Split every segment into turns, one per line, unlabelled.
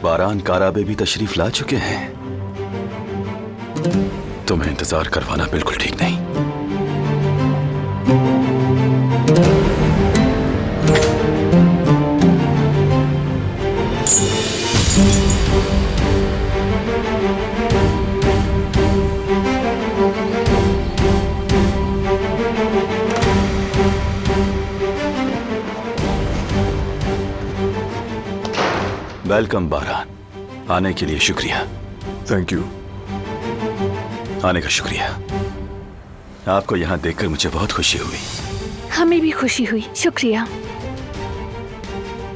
बारान काराबे भी तशरीफ ला चुके हैं। तुम्हें इंतजार करवाना बिल्कुल ठीक नहीं। वेलकम बारान, आने के लिए शुक्रिया।
Thank you.
आने का शुक्रिया। आपको यहाँ देखकर मुझे बहुत खुशी हुई।
हमें भी खुशी हुई, शुक्रिया।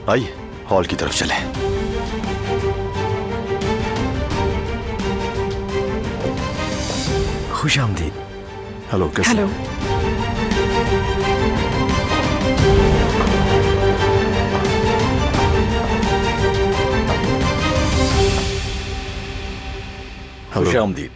आइए हॉल की तरफ चलें।
खुश आमदीद। हेलो, कैसे?
हेलो।
खुश आमदीद।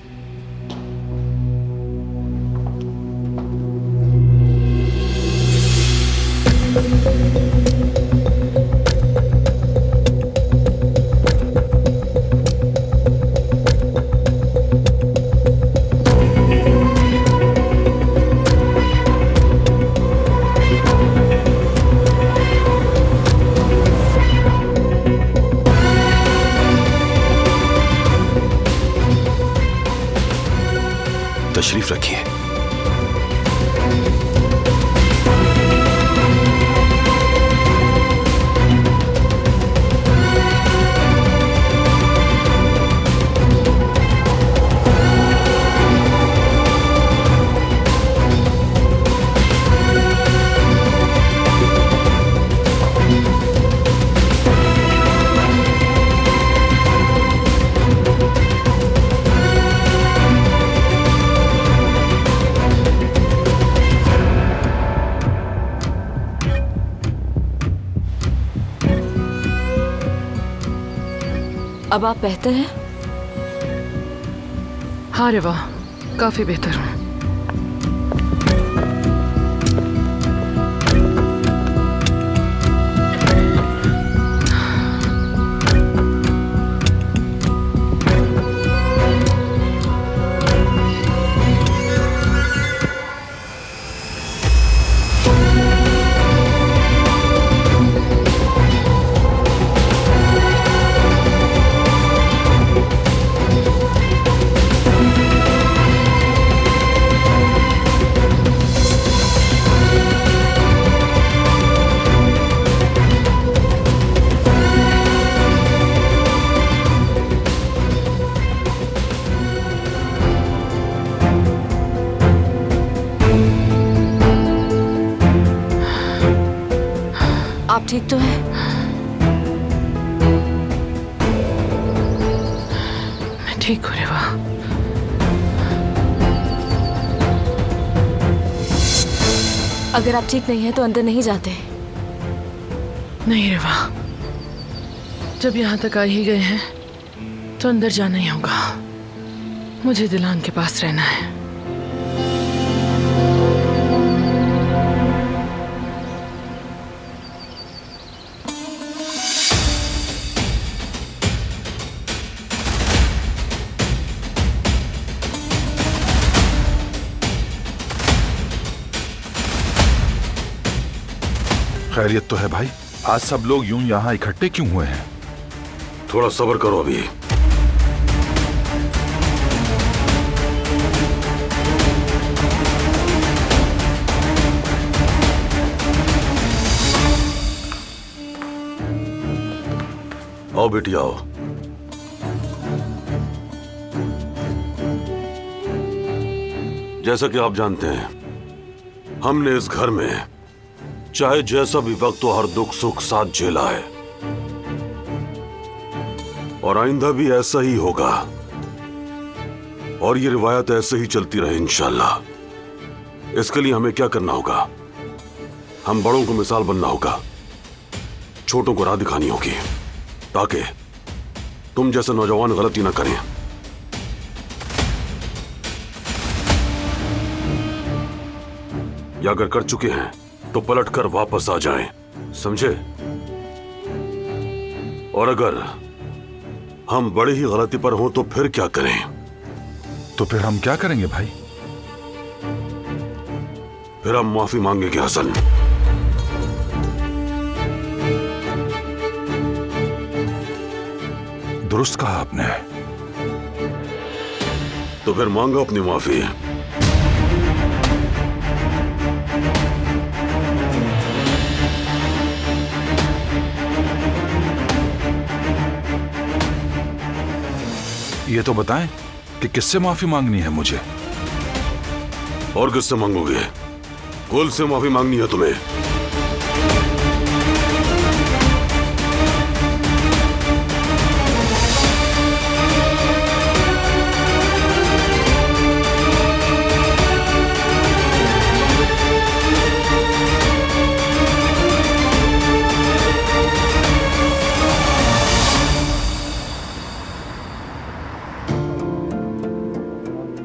तशरीफ रखिए।
अब आप बेहतर हैं?
हाँ रेवा, काफी बेहतर हूँ।
आप ठीक तो हैं?
मैं ठीक हूँ रेवा।
अगर आप ठीक नहीं हैं तो अंदर नहीं जाते।
नहीं रेवा, जब यहाँ तक आ ही गए हैं तो अंदर जाना ही होगा। मुझे दिलान के पास रहना है।
खैरियत तो है भाई? आज सब लोग यूं यहाँ इकट्ठे क्यों हुए हैं?
थोड़ा सब्र करो अभी। आओ बेटी आओ। जैसा कि आप जानते हैं, हमने इस घर में चाहे जैसा भी वक्त हो हर दुख सुख साथ झेला है और आइंदा भी ऐसा ही होगा और ये रिवायत ऐसे ही चलती रहे इंशाल्लाह। इसके लिए हमें क्या करना होगा? हम बड़ों को मिसाल बनना होगा, छोटों को राह दिखानी होगी ताकि तुम जैसे नौजवान गलती ना करें। या अगर कर चुके हैं तो पलटकर वापस आ जाएं, समझे? और अगर हम बड़ी ही गलती पर हों तो फिर क्या करें?
तो फिर हम क्या करेंगे भाई?
फिर हम माफी मांगेंगे हसन।
दुरुस्त कहा आपने।
तो फिर मांगो अपनी माफी।
ये तो बताएं कि किससे माफी मांगनी है मुझे?
और किससे मांगोगे? कुल से माफी मांगनी है तुम्हें।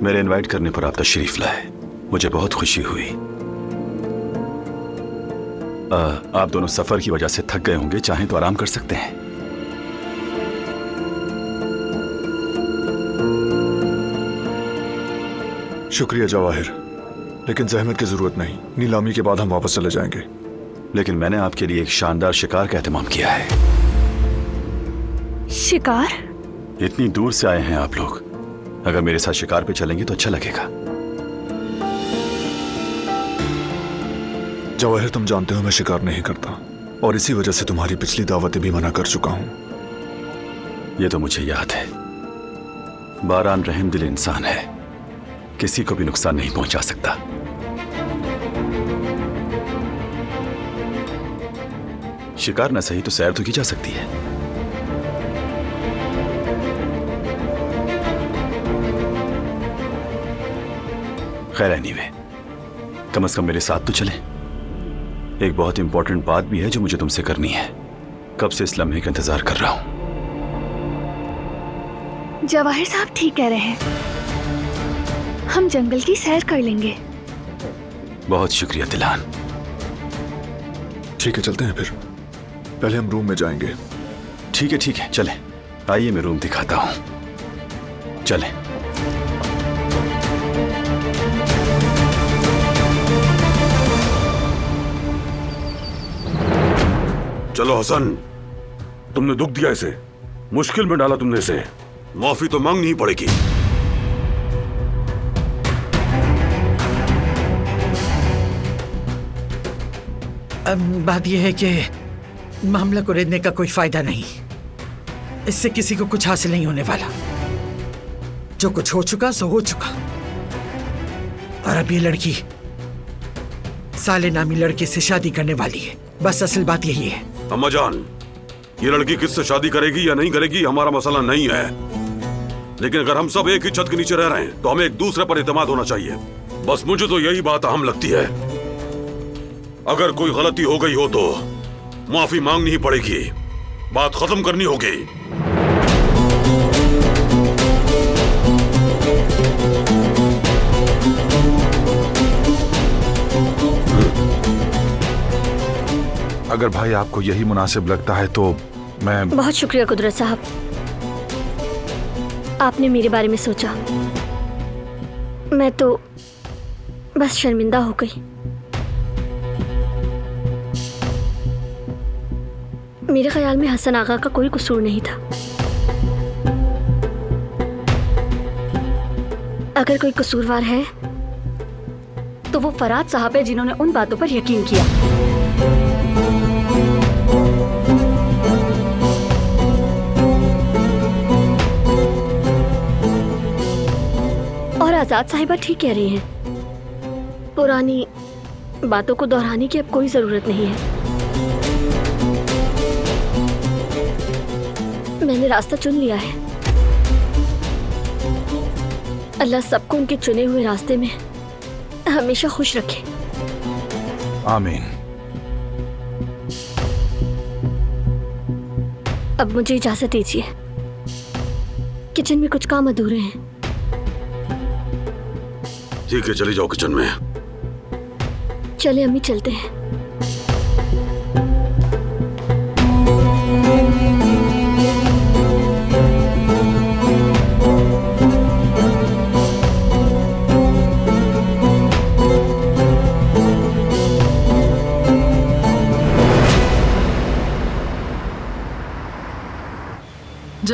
मेरे इनवाइट करने पर आप तशरीफ लाए, मुझे बहुत खुशी हुई। आप दोनों सफर की वजह से थक गए होंगे, चाहें तो आराम कर सकते हैं।
शुक्रिया जवाहिर, लेकिन जहमत की जरूरत नहीं। नीलामी के बाद हम वापस चले जाएंगे।
लेकिन मैंने आपके लिए एक शानदार शिकार का एहतमाम किया है।
शिकार?
इतनी दूर से आए हैं आप लोग, अगर मेरे साथ शिकार पे चलेंगे तो अच्छा लगेगा।
जवाहिर, तुम जानते हो मैं शिकार नहीं करता, और इसी वजह से तुम्हारी पिछली दावतें भी मना कर चुका हूं।
ये तो मुझे याद है। बारान रहम दिल इंसान है, किसी को भी नुकसान नहीं पहुंचा सकता। शिकार न सही तो सैर तो की जा सकती है। खैर एनीवे, कम से कम मेरे साथ तो चले। एक बहुत इंपॉर्टेंट बात भी है जो मुझे तुमसे करनी है। कब से इस लम्हे का इंतजार कर रहा हूं।
जवाहिर साहब ठीक कह रहे हैं, हम जंगल की सैर कर लेंगे।
बहुत शुक्रिया दिलान।
ठीक है, चलते हैं फिर। पहले हम रूम में जाएंगे।
ठीक है, चलें। आइए मैं रूम दिखाता हूं, चलें।
चलो हसन, तुमने दुख दिया इसे, मुश्किल में डाला तुमने इसे, माफी तो मांगनी ही पड़ेगी।
बात यह है कि मामला को रेदने का कोई फायदा नहीं। इससे किसी को कुछ हासिल नहीं होने वाला। जो कुछ हो चुका सो हो चुका। और अब ये लड़की साले नामी लड़के से शादी करने वाली है। बस असल बात यही है।
अम्मा जान, ये लड़की किससे शादी करेगी या नहीं करेगी हमारा मसला नहीं है, लेकिन अगर हम सब एक ही छत के नीचे रह रहे हैं तो हमें एक दूसरे पर एतमाद होना चाहिए। बस मुझे तो यही बात अहम लगती है। अगर कोई गलती हो गई हो तो माफी मांगनी ही पड़ेगी, बात खत्म करनी होगी।
अगर भाई आपको यही मुनासिब लगता है तो मैं...
बहुत शुक्रिया कुदरत साहब, आपने मेरे बारे में सोचा। मैं तो बस शर्मिंदा हो गई। मेरे ख्याल में हसन आगा का कोई कसूर नहीं था। अगर कोई कसूरवार है तो वो फराद साहब है, जिन्होंने उन बातों पर यकीन किया। और आजाद साहिबा ठीक कह रही हैं, पुरानी बातों को दोहराने की अब कोई जरूरत नहीं है। मैंने रास्ता चुन लिया है। अल्लाह सबको उनके चुने हुए रास्ते में हमेशा खुश रखे।
आमीन।
अब मुझे इजाजत दीजिए, किचन में कुछ काम अधूरे हैं।
ठीक है, चली जाओ किचन में।
चले अम्मी, चलते हैं।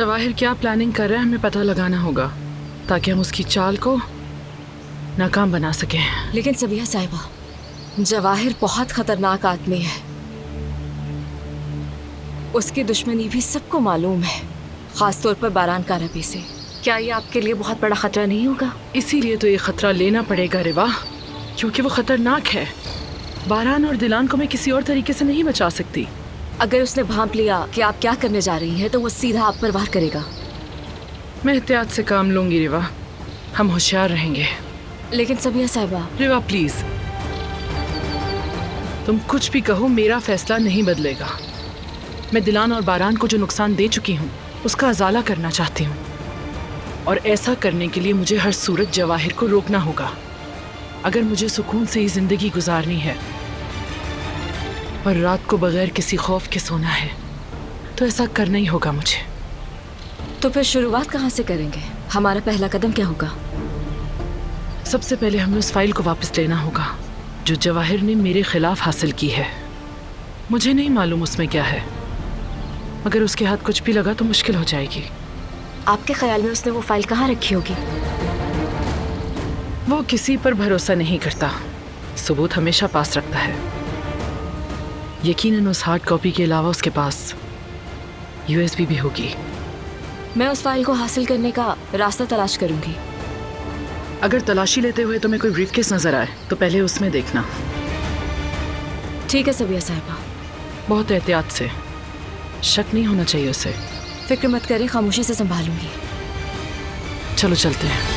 जवाहिर क्या प्लानिंग कर रहा है हमें पता लगाना होगा ताकि हम उसकी चाल को नाकाम बना सकें।
लेकिन सबिया साहिबा, जवाहिर बहुत खतरनाक आदमी है। उसकी दुश्मनी भी सबको मालूम है, खासतौर पर बारान कारबी से। क्या ये आपके लिए बहुत बड़ा खतरा नहीं होगा?
इसीलिए तो ये खतरा लेना पड़ेगा रिवा, क्योंकि वो खतरनाक है। बारान और दिलान को मैं किसी और तरीके से नहीं बचा सकती।
अगर उसने भांप लिया कि आप क्या करने जा रही हैं तो वो सीधा आप पर वार करेगा।
मैं एहतियात से काम लूंगी रिवा, हम होशियार रहेंगे।
लेकिन सबिया साहिबा,
रिवा प्लीज, तुम कुछ भी कहो मेरा फैसला नहीं बदलेगा। मैं दिलान और बारान को जो नुकसान दे चुकी हूँ उसका अजाला करना चाहती हूँ, और ऐसा करने के लिए मुझे हर सूरत जवाहिर को रोकना होगा। अगर मुझे सुकून से ये जिंदगी गुजारनी है और रात को बगैर किसी खौफ के सोना है तो ऐसा करना ही होगा मुझे।
तो फिर शुरुआत कहाँ से करेंगे? हमारा पहला कदम क्या होगा?
सबसे पहले हमें उस फाइल को वापस लेना होगा जो जवाहिर ने मेरे खिलाफ हासिल की है। मुझे नहीं मालूम उसमें क्या है, अगर उसके हाथ कुछ भी लगा तो मुश्किल हो जाएगी।
आपके ख्याल में उसने वो फाइल कहाँ रखी होगी?
वो किसी पर भरोसा नहीं करता, सबूत हमेशा पास रखता है। यकीनन उस हार्ड कॉपी के अलावा उसके पास USB भी होगी।
मैं उस फाइल को हासिल करने का रास्ता तलाश करूंगी।
अगर तलाशी लेते हुए तुम्हें कोई ब्रीफकेस नजर आए तो पहले उसमें देखना।
ठीक है सबिया साहिबा।
बहुत एहतियात से, शक नहीं होना चाहिए उसे।
फिक्र मत करें, खामोशी से संभालूंगी।
चलो चलते हैं।